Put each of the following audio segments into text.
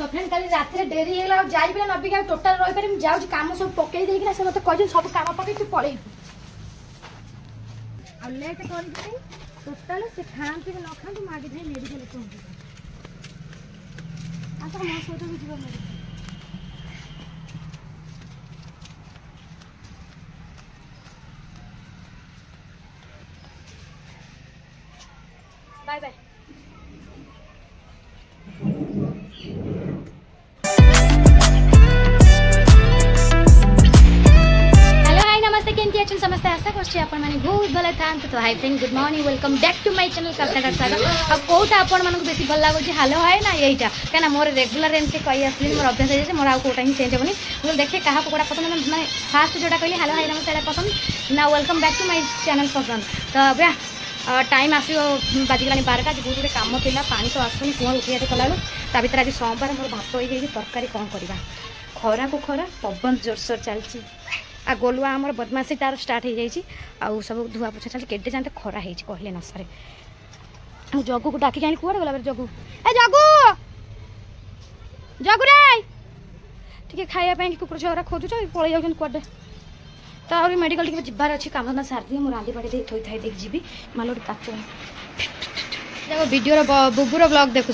तो फ्रेंड कल रात डेरी है जाई पे नबी का टोटाल रही पारे जाऊँ काम सब पकई देना से मत कह सब काम पकई तू पलू आ लेट कर टोटाल से खाती न खाती मागे जाए मेडिकल आस मो सहित भी जीव बाय बाय समस्त आशा कर बहुत भले था तो hi friend good morning welcome back to my channel Kavita Sagar अब कौटा आपण मानक बेसी भल लगुच हेलो है ना यहीटा क्या मोर रेगुलर एमती कही आसली मोर अभ्यास हो मोर आउटा ही चेंज होनी मुझे देखे क्या कौटा पसंद मैंने फास्ट जोटा कहली हेलो हाई नमस्ते पसंद ना welcome back to my channel पसंद तो अब टाइम आस बाजिगला 12टा आज बहुत गुटे कम था पानी तो आसुनी कुआ उठिया कला ता भर आज सोमवार मोर भात हो गई तरकारी कौन करवा खरा को खरा पवन जोरसोर चलती आ गोलुआ आमर बदमाशी तार स्टार्ट हो जाइए आउ सब धुआ पोछा चलती केटे जानते खरा है कहले न सर जगू को डाकी आनी कुआड़े गला जगू ए जगू जगू रे टे खाया कुकुर छुआ खोजुच पलि जाऊँ कुआडे तो आ मेडिकल टे जबार अच्छी काम धंदा सारी मुझे रांधि बाड़ी दे थोई थाई देख जी माल गोटे काच वीडियो बुबूर ब्लॉग देखु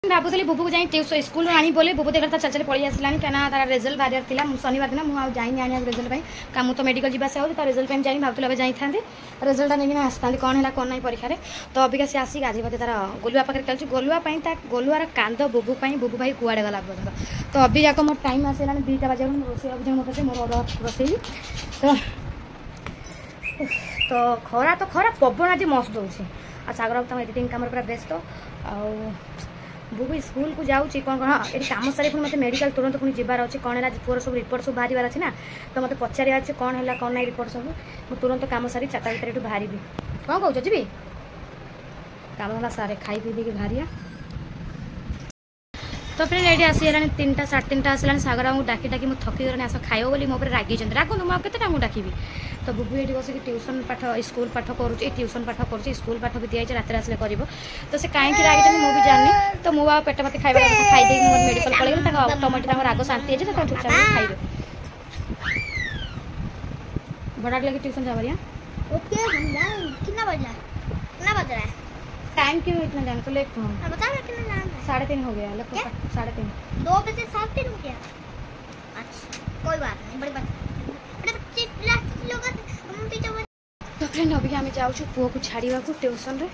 भावुली बुबू को जाए स्कूल आनी बोले बुबू देखा चल चल पलि आसला क्या तार रिजल्ट बाहर था शनिवार दिन मुझे जाइनी आने रिजल्ट काम तो मेडिकल जावास हो रिजल्ट जाइए भावुल जाता रिजल्ट नहीं आसता कौन है कौन ना परीक्षा तो अबिका से आसिक गाधे पाधे तार गोलुआ पाखे चलती गोलुआर कांद बुबू बुबू भाई कुआड़े गला तो अभी जाक मोर टाइम आसला 2टा बजे रोसे अभी मोटे मोर रोसे तो खरा पवन आज मस्त दूसरी आ सागर बाबू एडिटिंग काम पूरा व्यस्त आ बुबू स्कूल को जाऊँगी कौन हाँ ये कम सारे पुणी मतलब मेडिकल तुरंत पुणी जबार अच्छे कौन है पुअर सब रिपोर्ट सब बाहर अच्छे ना तो मतलब पचार अच्छे कौन है कौन ना रिपोर्ट सब मुझे तुरंत कम सारी 4टा भितर बाहर कौन कौच जी कम धंदा सारे खाई पी देकी बाहरिया तो फ्रेंड ये आसीगला 3टा 3:30 आसला सागर बाबू डाकी डाकी मुझे थकी गलानी आस खाइब बोली मो रागी रागुन मुझे केते डाकी तो बुबू ये बस ट्यूशन पाठ स्कूल पाठ करुँच ट्यूशन पाठ करुँच स्कूल पाठ भी दिखाई रात आसले कर तो से कहीं रागी मुझे जानी तो मुझे पेट मत खाଇବା खाईदे मोर मेडिकल पलैगली ऑटोमेटिक राग शांति है चुपचाप खाइबे बड़ा लगे ट्यूशन जा ओके कितना बज रहा है टाइम क्यों इतना जान तो लेट बता 3:30 हो गया 3:30 2 बजे 3:30 हो गया अच्छा कोई बात नहीं बड़ी बात तो फ्रेंड अभी आम जाऊँ पुओ को छाड़ा ट्यूशन रे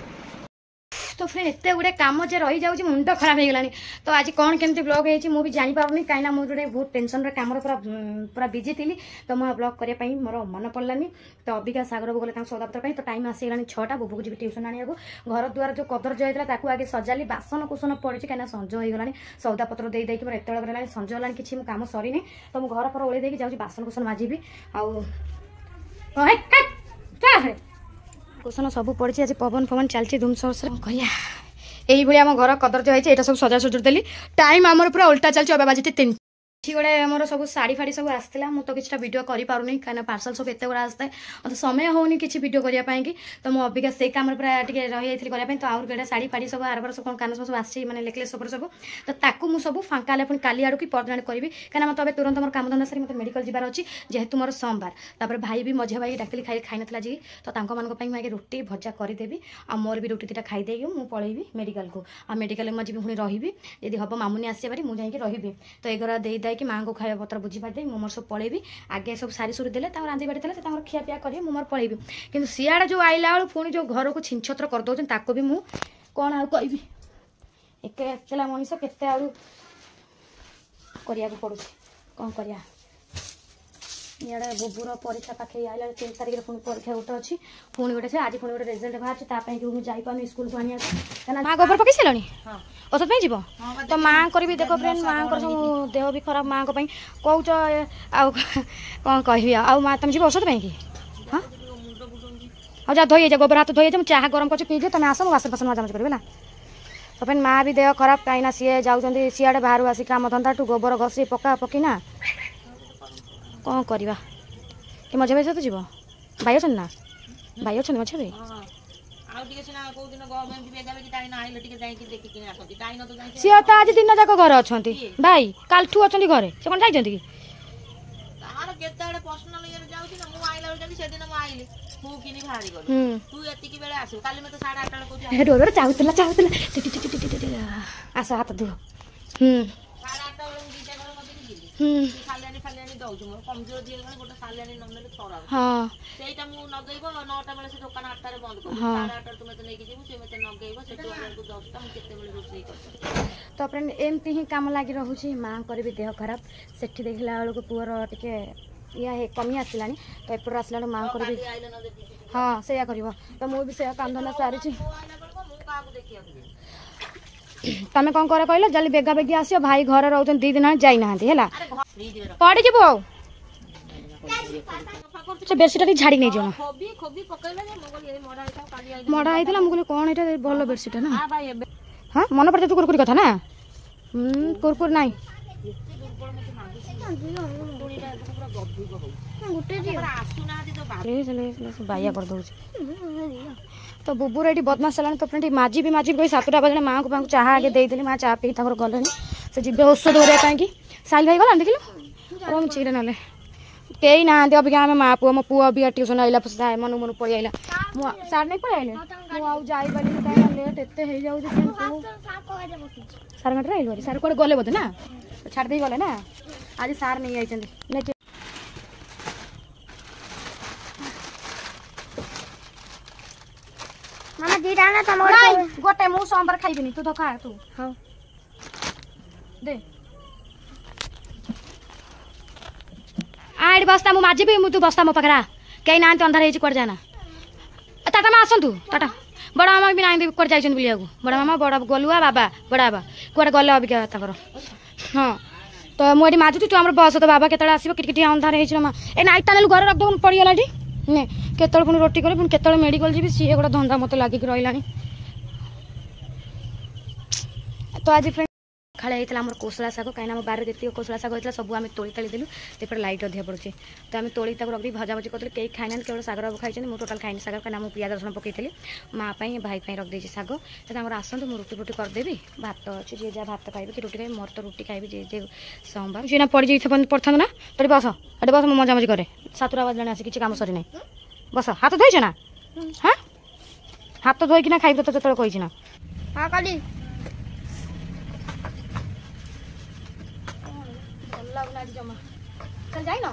तो फ्रेंड एत गुटे कम जे रही जाऊँ मुंड खराब हो गलानी तो आज कौन केमती ब्लॉग है मुझे जापारूनी कहीं मुझे बहुत टेंशन कम पूरा बिजी थी तो मैं ब्लॉग करने मोर मन पड़ानी तो अबिका सागर बाबू गले सौदापत्र तो टाइम आसीगला 6टा बुबू को जी ट्यूशन आने घर द्वार जो कदर जाता आगे सजाली बासन कुसन पड़ी कहीं संज हो गलानी सौदापत्र दे मोर एत गलानी संज होगा किसी कम सरीनी तो मुझे घर पर ओल्ले देकी जाऊँ बासन कुसन माजिबी कुसन सब पड़ी आज पवन फवन चलती धूमसोर्स कह आम घर कदर जो है सब सजा सजुड़ देली टाइम आमर पूरा उल्टा चलती अब बाजी 3 गोटे मोर सब शाढ़ी फाड़ी सब आसला मुझे तो किसी वीडियो करें कहीं पार्सल सब एत गुड़ा आसता है मतलब समय होनी किसी वीडियो करने तो मुझे अबिका से कम पूरा रही जाती तो आउट शाढ़ी फाड़ी सब आर सब कान सब आसी मैंने नेकलेस सब सब तो ताकू मुझे सब फाँका पुणी काली आड़ की परदिन करी कहीं मतलब तुरंत मोर काम धंदा सारी मतलब मेडिकल जबार अच्छी जेहेतु मोर सोमवार तापर भाई भी मझे भाई डाकिली खाई ना जी तो मुझे रुटी भजा करदेवी आ मोर भी रुटी 2टा खाईदे मुझे पलैबी मेडिकल को आ मेडिकल में जी पुणी रही यदि हम मामुनी आसे पारी मुझे रही तो एगरा दे कि माँ को खाଇବା पत्र बुझी पारिदे मु मोर सब पलैबी आगे सब सारी सुरी देले रांधि बाड़ी से खिया पिया करेंगे मु मोर पलैबी कि सियाड़े जो आइला बेलू पुणी जो घर को छिनछत्र कर दौरान ताको भी मु कौन आ कहि एकला मनीष केते आड़ू करिया पड़ू कौन करिया इे बुबूर परीक्षा पाखे आइला 3 तारिख पुणी परीक्षा गोटे अच्छी पुणी गोटे आज पुणी गोटे रिजल्ट बाहर मुझे जापानी स्कूल को आने माँ गोबर पकई सारे औषध जी तो माँ कर भी देख फ्रेंड माँ को सब देह भी खराब माँ को कौच आउ कौन कह आउ माँ तुम जी औषध कि हाँ हाँ जा धोई जा गोबर हाथ धोई जा चाह गरम कर पीजे तुम आस बासन बासन मजामज कर तो फ्रेंड माँ भी देह खराब कहीं सी जाऊँ सियाड़े बाहर आसिक काम धंदा गोबर घसी पका पकी ना कौन करवा कि मझे भाई सहित जीव भाई अच्छा ना भाई अच्छा मझे भाई सी तो आज दिन जाक घर अच्छा भाई कालठू अच्छा घरे से कौन जाइए कि आस हाथ धुआ हाँ तो फ्रेंड एमती ही कम लगी रोचे माँ को भी देह खराब से देखला बेलू पुअर टे या कमी आसला तो एपट आसला माँ को भी हाँ से कर तो मुझे से कामधंदा सारी तमें कौन कर कहल जल्दी बेगा बेगी आस भाई घर रोच 2 दिन जाइना है पड़ी जीव से बेडसीटा झाड़ी नहीं जाओ मड़ा होता मुझे कौन ये भल बेडसीटा ना हाँ मन पड़े तू कुरकुरी कथा ना कुरकुर ना बाया कर दो तो बुबूर ये बदमाश चलानी तो फ्रेंड माजी भी कही 7टा बजे माँ को चाह आगे देदेली माँ चाह पी गले से जी औषध धरिया साइल भाई गला देखिल रम चिरे ना कई ना अबिका आम माँ पुआ मो पुआ अबिका ट्यूशन आइला मनु मनु पड़ी आइला सार नहीं पड़े मुझे लेट एत सार घंटे आइल सार कौन गले बोधे ना छाड़ दे गले ना आज सार नहीं आई गोटे मु सोमवार खाइबिनी तू तो खा तू हाँ दे आठ बस्ता मु माजिबी तू बस्ता मो पाखरा कहीं ना अंधार हो जाना टाटा माँ आसतु टाटा बड़ मामा भी ना कौन जाइए बुलिया बड़ मामा बड़ गलुआ बाबा बड़ बाबा कौटे गले अबिका हाँ तो मुझे माजुची तू आम बस तो बाबा केतल आसो किटी अंधार हो ए नाइट टाइम घर रखद पड़गला केतल पुणी रोटी करी पुणी केतल मेडिकल जी सी गोटे धंदा मत लगिक रहा तो आज फ्रेंड खाले होता आम कोसला शाग कहीं बारे जी कोसला शाग होता सब आम तोली ताली देलु तो लाइट अधिक पड़े तो आम तोली रखी भजा भजी करें कई खाई केवल शाग बाबू खाई मुझे टोटाल खाई शाग कहीं मुझे पियाज रसुण पकई माँ भाई रखी शाग तो आसतु मुझे रुटी फुटी करदेवी भात अच्छे जी जहाँ भात खाइबे कि रुटी खाइबे मोर तो रुटी खाइबे जे सोमवार जी पड़ जाइए पड़ता ना तो बस ये बस मजा मजी करे 7टा बजे आसी किसी कम सरी ना बस हाथ धोईछ ना हाँ हाथ धोईकिना खाइब तो जो कही ना हाँ काली जमा चल जाए ना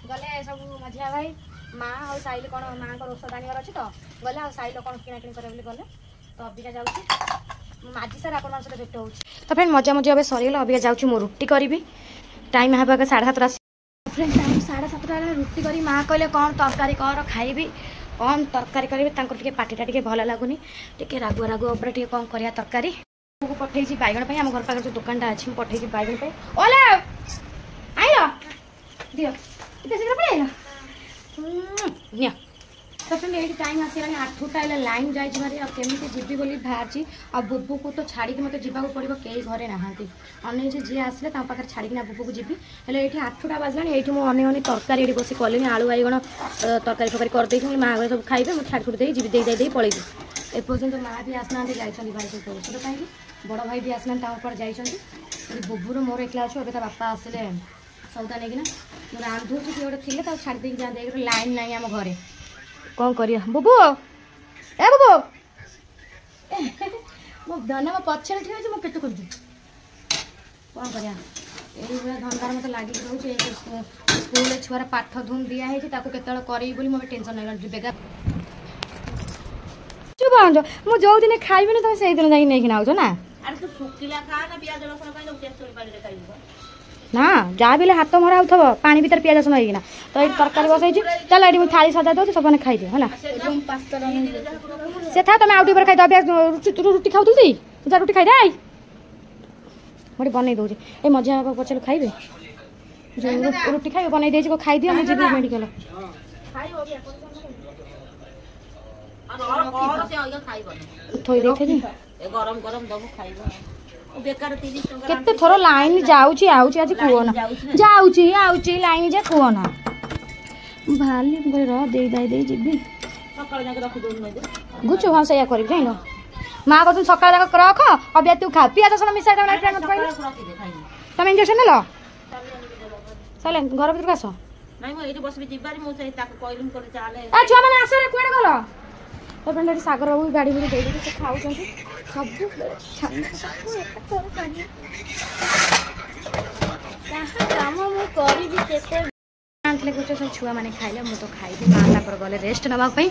गले सब मझिया भाई माँ और साइल कौन माँ को औषध आनिबार अच्छे तो गले आ साइल कौन किणाकिणी करे गले तो अबिका जाऊँगी माजी सार आप भेट हो तो फ्रेंड मजा मजी अब सरीगला अबिका जाऊँगी मो रुटी करी टाइम हाँ 7:30 फ्रेंड टाइम 7:30 रुटी करी माँ कहले कौन तरकारी कर खाइबी कौन तरकारी करेंगे पार्टीटा टे भल लगुनि टे रागुआ रागुआ टे कौन कर तरकारी पठे बैगण आम घर पाखे जो दुकानटा अच्छी पठे बैगण ओला आइल दियो इतना शीघ्र पड़े नि तो फ्रेंड ये टाइम आसला 8टा लाइन जाइए मारे आमती जीवी बोली बाहर आ बुबू को तो छाड़ी मत जावाक पड़ो कई घरे नहांती अने जी आसले पाखे छाड़ीना बुबू को जीवी हेल्ले ये 8टा बाजला ये मुझे अने तरकारी ये बस कली आलू बाइगण तरकारी फरकारी करदे माँ घर सब खाइबे मुझे छाड़ी छुड़ी जी दे पलैबी एपर्यंत माँ भी आसना जाइए भाई सहित औषध पाई बड़ भाई भी आसना जाइए बुबूर मोर एकला अच्छे ए बापा आसिले सौदा नहीं रांधु किए गोटे थे छाड़ी देख लाइन ना आम घरे कौन करिया बुबू ए बुबू मो धन मो पछे ठीक है पेट कर कौन करिया ये धंदार मत लगे रोचे स्कूल छुआर पाठ धूम दिखाई केतल करी मोर टेंशन नहीं बेगा चुप मु जो दिन खाइबे तुम से दिन जाई नहीं आउछ ना ना जहाँ भी हाथ मरा हो पानी भर पियाज रसुण होना तो ये तरकारी बसई चल ये थाली सजा दे सब खाई है से था तुम आउट पर खाई रुटी खाऊ जा रुटी खाई दे मुझे बनई दूसरी ये मजा पचार खाइबे रुटी खाइबे बनई दे खाई दियो मुझे मेडिकल थोड़ी देखे गरम गरम दबु खाइबो बेकार 30 टका केते थोर लाइन जाउची आउची आज कुओना जाउची आउची लाइन जे कुओना भाली गरे र दे जिबी सकाळ जाके रखि दोन नै गुचु हां सया करी जाइन मां को तुम सकाळ जाके रख अब तू खा पिया तो मिसा दे ना मत कहले रखि दे खाइ तुम इंजेक्शन ले लो चले घर भीतर आसो नाही मो एठी बसबी जिबारी मो से ताको कहलुम करे चाले आ छुआ माने आसो रे कुआडे गलो तो फ्रेंड सागर बाबू गाड़ी बुड़ी दे दे से खाउ छथि सब काम मु करी भी केते आंतले कुछ सब छुआ माने खाइले मु तो खाइबी मां तापर गले रेस्ट नबा पई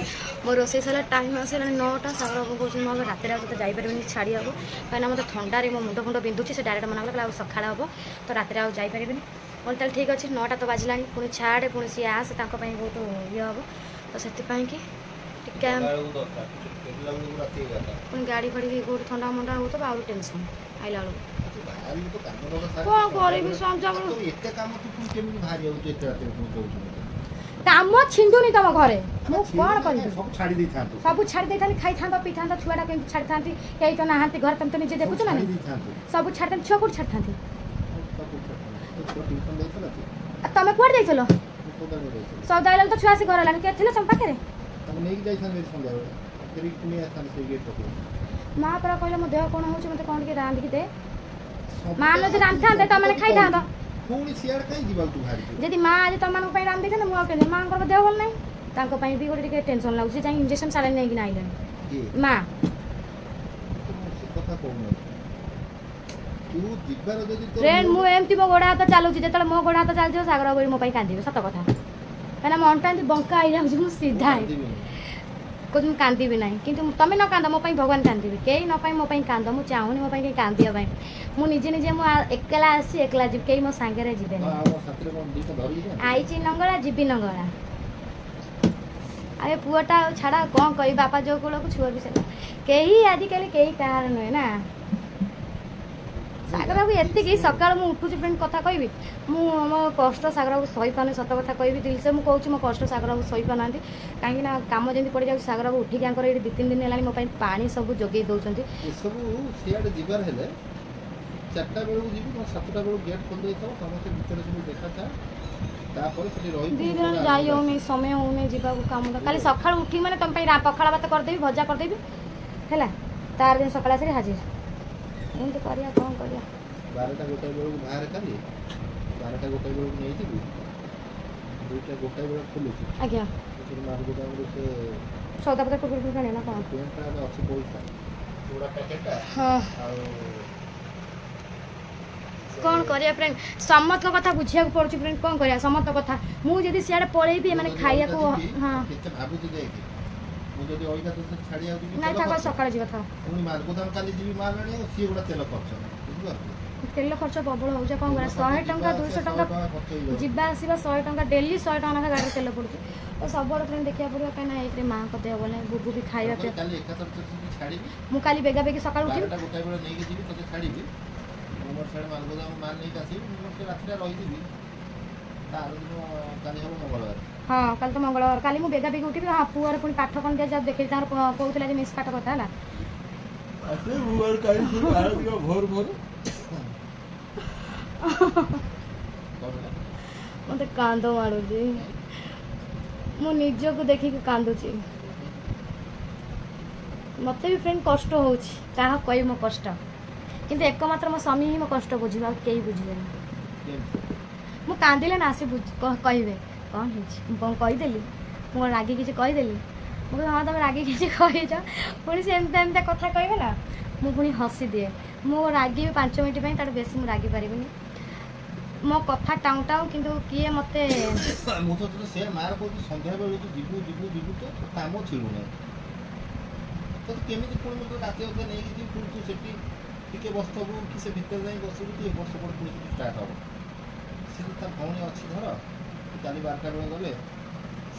मो रोसे साला टाइम आसेला 9टा सागर बाबू कहछ मो रात रे तो जाई परबिनी छाड़ी आबो काना मते ठंडा रे मो मुंड बिंदुची से डायरेक्ट मना गला सखाळा हबो तो रात रे आ जाई परबिनी बोल ताल ठीक अछि 9टा तो बाजलानी पुणी छाड़े पुणी सी आस ताको पई बहुत ये हबो तो सेति पई कि टिका पुणी गाड़ी फड़ी भी गोट ठंडा मंडा हो तो आउर टेंशन आइला लो कौन करबी समझा काम छिंडुनी तुम घरे मु कौन करी सब छाड़ी दे खाई था पीथा छुआटा के छाड़ी था कई तो नहांती घर तुम तो निजे देखुछ ना सब छाड़ी छुआ कोट छाड़ी था तमे कोड जाइछलो सौदा आइल तो छुआ से घर लानी के थिले सम पाके रे तमे नेकी जाइछन मेरे संगे तेरी कुनी आसान से गेट पकड़ मां पर कहले मो देह कोन होछ मते कोन के रांध के दे मां न जे रांध था त माने खाई था पुणी सियाड़ काई जीवा तू भारी यदि मां आज तमान पई रांध दे मु के मां कर देह बोल नहीं तांको पई भी गोटे के टेंशन लागु से जाई इंजेक्शन साले नहीं कि आइले मां कथा कोन तू जिबार जदी तो फ्रेंड मु एमती मो गोड़ा हाथ चालू जेतले मो गोड़ा हाथ चाल जो सागर बाबू मो पई कांदी सत कथा काना मनटा बंका आई जाउ मु सीधा कुछ कांदी भी नहीं किंतु तमे न कांद मो पई भगवान कांदी भी केई न पई मो पई कांद मु चाहुनी मो पई के कांदिया पई मु निजे निजे मु एकला आसी एकला जिब केई मो संगे रे जिबे हां वो सतरे कोन दीटा धरि जा आईची नंगला जिबी नंगला अरे पुआटा छाड़ा कोन कई बापा जो कोलो को छुआ भी से केही आदि केली केही कार न है ना सागर बाबू एति की सकाळ मु उठुची फ्रेंड कथा कहबी मु मो कष्ट सागर बाबू सही पाने सत कथा कहबी दिल से मु कहूची मो कष्ट सागर बाबू सही पानांती काहे ना काम जेंति पड़ी जाउ सागर बाबू उठी कांकर एडी 2-3 दिन हेलानी मो पई पानी सब जोगेई दउचंती ए सब सियाड़ जिबार हेले 4टा बेलू जीबी 7टा बेलू गेट खोल देतो समस्त भीतर सब देखा था तापर सेठी रही दी दिन जाई होनी समय होनी जीवा को काम काली सकाळ उठी माने तम पई पखाड़ा भात कर देबी भजा कर देबी हैला तार दिन सकाळ से हाजिर एंत करिया कोन करिया 12टा गोटा बेलू बाहर काली 12टा गोटा बेलू नहीं थी 2टा गोटा बेलू खोलु आज्ञा फिर मार गोटा बेलू से सौदा पत्र कुकुर काने ना कोन पेंटा अछि पैसा पूरा पैकेटटा हां कौन करिया फ्रेंड समस्त कथा बुझिया पड़छ फ्रेंड कौन करिया समस्त कथा मु जदी सियाडे पळेबी माने खाइया को हां केते भाबु जे देख मु जदी ओइका तो छाड़ी आउ ना था सकाळ जीवा था उनी मार गोदाम काली जीवी मार राणी सी गोटा तेल खर्च बुझिबा तेल खर्च प्रबल हो जा कौन 100 टंका 200 टंका जिबा आसीबा 100 टंका डेली 100 टंका ना गाड़ी तेल पड़छ तो सब बड़ फ्रेंड देखिया पड़ियो काना एते मां को देह बोले बुबु भी खाइबा पे काली एकातर छाड़ी मु काली बेगा बेगी सकाळ उठी गोटा बेला नहीं के जीवी तो छाड़ी भी मोर साइड माल गोदाम माल नहीं कासी मोर से रात्रि रही थी तार दिन काली हो मंगलवार हां कल तो मंगलवार काली मु बेगा बेगी उठी हां पुआर पुनी पाठ कोन दे जब देखि तार कहउतला जे मिस पाठ कथा हला असे बुआर काली से बाहर दियो भोर भोर मते कांदो मारू जी मु निज को देखि के कांदो छी मते भी फ्रेंड कष्ट होउची काहा कहि मो कष्ट किंतु एकमात्र मो स्वामी ही मो कष्ट बुझिबा केही बुझिबेनी मु कांदिले ना से कहिबे कौन हिच कौन कहि देली मो रागी किछ कहि देली मु हां तमे रागी किछ कहि जा पुनी से एमते कथा कहबे ना मु पुनी हसी दिए मो रागी 5 मिनिट पई तार बेसी मु रागी परिबिनी मो कथा टाउ टाउ किंतु किए मते मु तो से मार को संध्या बेले तो जीवु तो काम छिलु नै तो केमिति पुनी मते राते ओते नै कि पुनी तू सेठी टिके बस्तबु कि से भीतर जाई बसबु तो वर्ष पर पुनी स्टार्ट हो से तो भौणी अछि धर काली 12टा बेले गले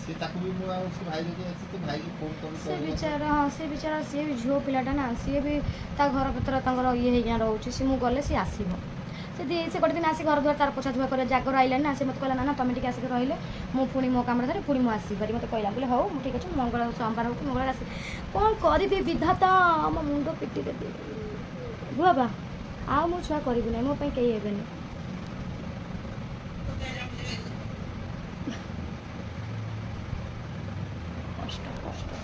से ताकू भी मु से भाई जे अछि तो भाई की फोन कर से बेचारा से भी झो पिलाटा ना से भी ता घर पत्र तांगर ये हे गया रहउची से मु गले से आसीबो से गोटे दिन आसी घर द्वार तार पोछा धुआ करे जागर आइले ना से मत कहला ना तमे टिके आसी रहिले मु पुणी मो काम धरे पुणी मु आसी पारि मत कहला बोले हो ठीक अछि मंगल सोमवार हो मंगल आसी कोन करबी विधाता हम मुंडो पिटी देबी बाबा ଆଉ ମୋ ଛୁଆ କରିବି ନାହିଁ, ମୋ ପାଇଁ କେହି ହେବେନି। କଷ୍ଟ କଷ୍ଟ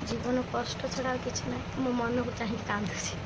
ଜୀବନ କଷ୍ଟ ଛଡ଼ା ଆଉ କିଛି ନାହିଁ। ମୋ ମନକୁ ଚାହିଁକି କାନ୍ଦୁଛି।